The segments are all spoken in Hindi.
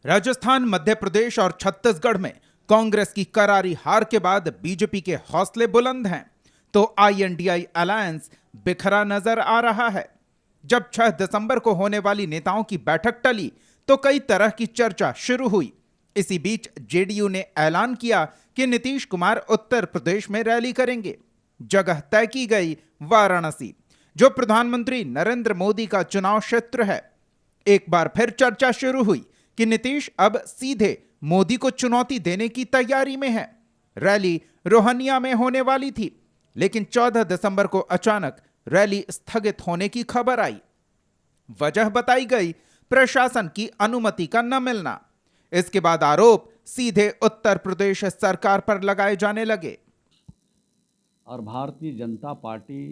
राजस्थान, मध्य प्रदेश और छत्तीसगढ़ में कांग्रेस की करारी हार के बाद बीजेपी के हौसले बुलंद हैं, तो INDI अलायंस बिखरा नजर आ रहा है। जब 6 दिसंबर को होने वाली नेताओं की बैठक टली, तो कई तरह की चर्चा शुरू हुई। इसी बीच JDU ने ऐलान किया कि नीतीश कुमार उत्तर प्रदेश में रैली करेंगे। जगह तय की गई वाराणसी, जो प्रधानमंत्री नरेंद्र मोदी का चुनाव क्षेत्र है। एक बार फिर चर्चा शुरू हुई कि नीतीश अब सीधे मोदी को चुनौती देने की तैयारी में है। रैली रोहनिया में होने वाली थी, लेकिन 14 दिसंबर को अचानक रैली स्थगित होने की खबर आई। वजह बताई गई प्रशासन की अनुमति का न मिलना। इसके बाद आरोप सीधे उत्तर प्रदेश सरकार पर लगाए जाने लगे। और भारतीय जनता पार्टी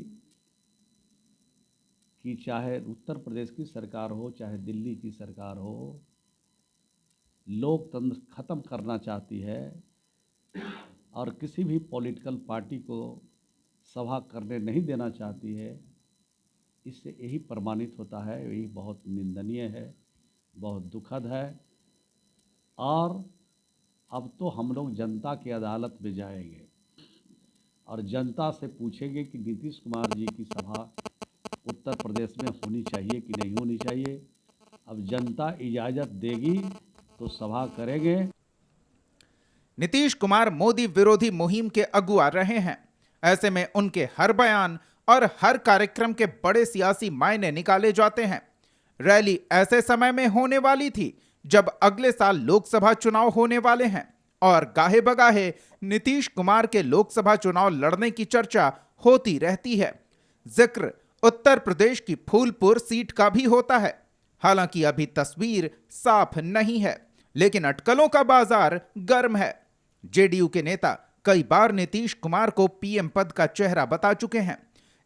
की चाहे उत्तर प्रदेश की सरकार हो, चाहे दिल्ली की सरकार हो, लोकतंत्र खत्म करना चाहती है और किसी भी पॉलिटिकल पार्टी को सभा करने नहीं देना चाहती है। इससे यही प्रमाणित होता है, यही बहुत निंदनीय है, बहुत दुखद है। और अब तो हम लोग जनता की अदालत में जाएंगे और जनता से पूछेंगे कि नीतीश कुमार जी की सभा उत्तर प्रदेश में होनी चाहिए कि नहीं होनी चाहिए। अब जनता इजाज़त देगी तो सभा करेंगे। नीतीश कुमार मोदी विरोधी मुहिम के अगुआ रहे हैं। ऐसे में उनके हर बयान और हर कार्यक्रम के बड़े सियासी मायने निकाले जाते हैं। रैली ऐसे समय में होने वाली थी जब अगले साल लोकसभा चुनाव होने वाले हैं और गाहे बगाहे नीतीश कुमार के लोकसभा चुनाव लड़ने की चर्चा होती रहती है। जिक्र उत्तर प्रदेश की फूलपुर सीट का भी होता है। हालांकि अभी तस्वीर साफ नहीं है, लेकिन अटकलों का बाजार गर्म है। JDU के नेता कई बार नीतीश कुमार को PM पद का चेहरा बता चुके हैं।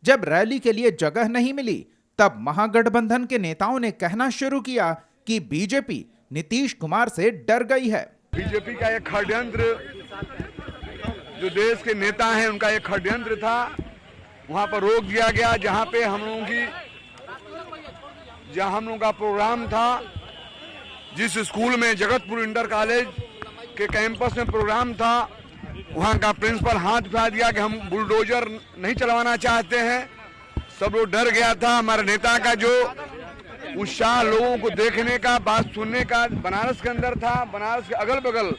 जब रैली के लिए जगह नहीं मिली, तब महागठबंधन के नेताओं ने कहना शुरू किया कि बीजेपी नीतीश कुमार से डर गई है। बीजेपी का एक षड्यंत्र, जो देश के नेता हैं उनका एक षड्यंत्र था, वहां पर रोक दिया गया। जहां हम लोगों का प्रोग्राम था, जिस स्कूल में जगतपुर इंटर कॉलेज के कैंपस में प्रोग्राम था, वहां का प्रिंसिपल हाथ उठा दिया कि हम बुलडोजर नहीं चलवाना चाहते हैं। सब लोग डर गया था। हमारे नेता का जो उत्साह लोगों को देखने का, बात सुनने का बनारस के अंदर था। बनारस के अगल बगल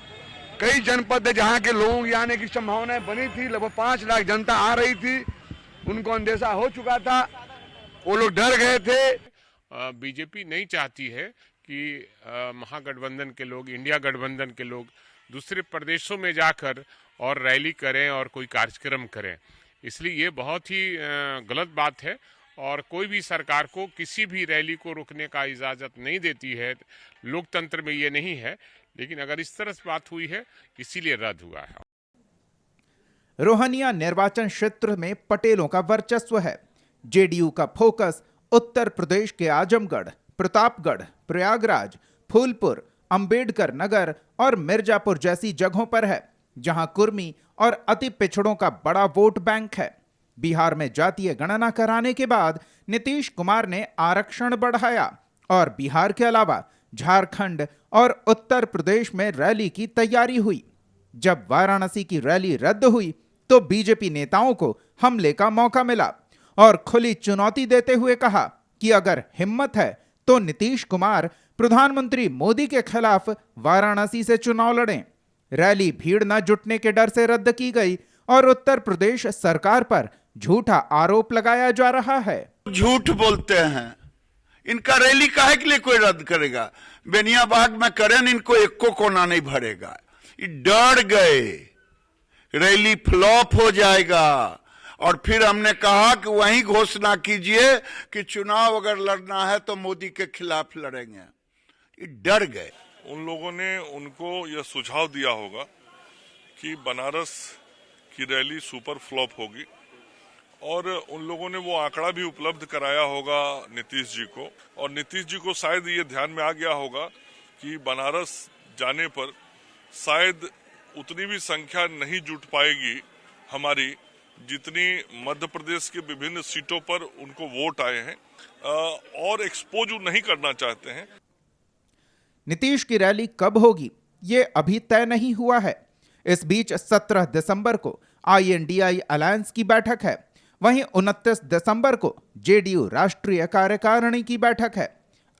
कई जनपद है जहां के लोगों की आने की संभावनाएं बनी थी। लगभग 5 लाख जनता आ रही थी। उनको अंदेशा हो चुका था, वो लोग डर गए थे। बीजेपी नहीं चाहती है कि महागठबंधन के लोग, इंडिया गठबंधन के लोग दूसरे प्रदेशों में जाकर और रैली करें और कोई कार्यक्रम करें। इसलिए ये बहुत ही गलत बात है और कोई भी सरकार को किसी भी रैली को रोकने का इजाज़त नहीं देती है। लोकतंत्र में ये नहीं है, लेकिन अगर इस तरह से बात हुई है, इसीलिए रद्द हुआ है। रोहनिया निर्वाचन क्षेत्र में पटेलों का वर्चस्व है। JDU का फोकस उत्तर प्रदेश के आजमगढ़, प्रतापगढ़, प्रयागराज, फूलपुर, अंबेडकर नगर और मिर्जापुर जैसी जगहों पर है, जहां कुर्मी और अति पिछड़ों का बड़ा वोट बैंक है। बिहार में जातीय गणना कराने के बाद नीतीश कुमार ने आरक्षण बढ़ाया और बिहार के अलावा झारखंड और उत्तर प्रदेश में रैली की तैयारी हुई। जब वाराणसी की रैली रद्द हुई, तो बीजेपी नेताओं को हमले का मौका मिला और खुली चुनौती देते हुए कहा कि अगर हिम्मत है तो नीतीश कुमार प्रधानमंत्री मोदी के खिलाफ वाराणसी से चुनाव लड़ें। रैली भीड़ न जुटने के डर से रद्द की गई और उत्तर प्रदेश सरकार पर झूठा आरोप लगाया जा रहा है। झूठ बोलते हैं। इनका रैली काहे के लिए कोई रद्द करेगा? बेनियाबाग में करें, इनको एको कोना नहीं भरेगा। ये डर गए, रैली फ्लॉप हो जाएगा। और फिर हमने कहा कि वही घोषणा कीजिए कि चुनाव अगर लड़ना है तो मोदी के खिलाफ लड़ेंगे। ये डर गए। उन लोगों ने उनको यह सुझाव दिया होगा कि बनारस की रैली सुपर फ्लॉप होगी और उन लोगों ने वो आंकड़ा भी उपलब्ध कराया होगा नीतीश जी को, और नीतीश जी को शायद ये ध्यान में आ गया होगा कि बनारस जाने पर शायद उतनी भी संख्या नहीं जुट पाएगी हमारी, जितनी मध्य प्रदेश के विभिन्न सीटों पर उनको वोट आए हैं, और एक्सपोज नहीं करना चाहते हैं। नीतीश की रैली कब होगी ये अभी तय नहीं हुआ है। इस बीच 17 दिसंबर को INDI अलायंस की बैठक है, वहीं 29 दिसंबर को JDU राष्ट्रीय कार्यकारिणी की बैठक है।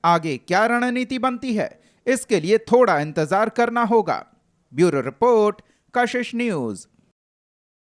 आगे क्या रणनीति बनती है, इसके लिए थोड़ा इंतजार करना होगा। ब्यूरो रिपोर्ट, कशिश न्यूज।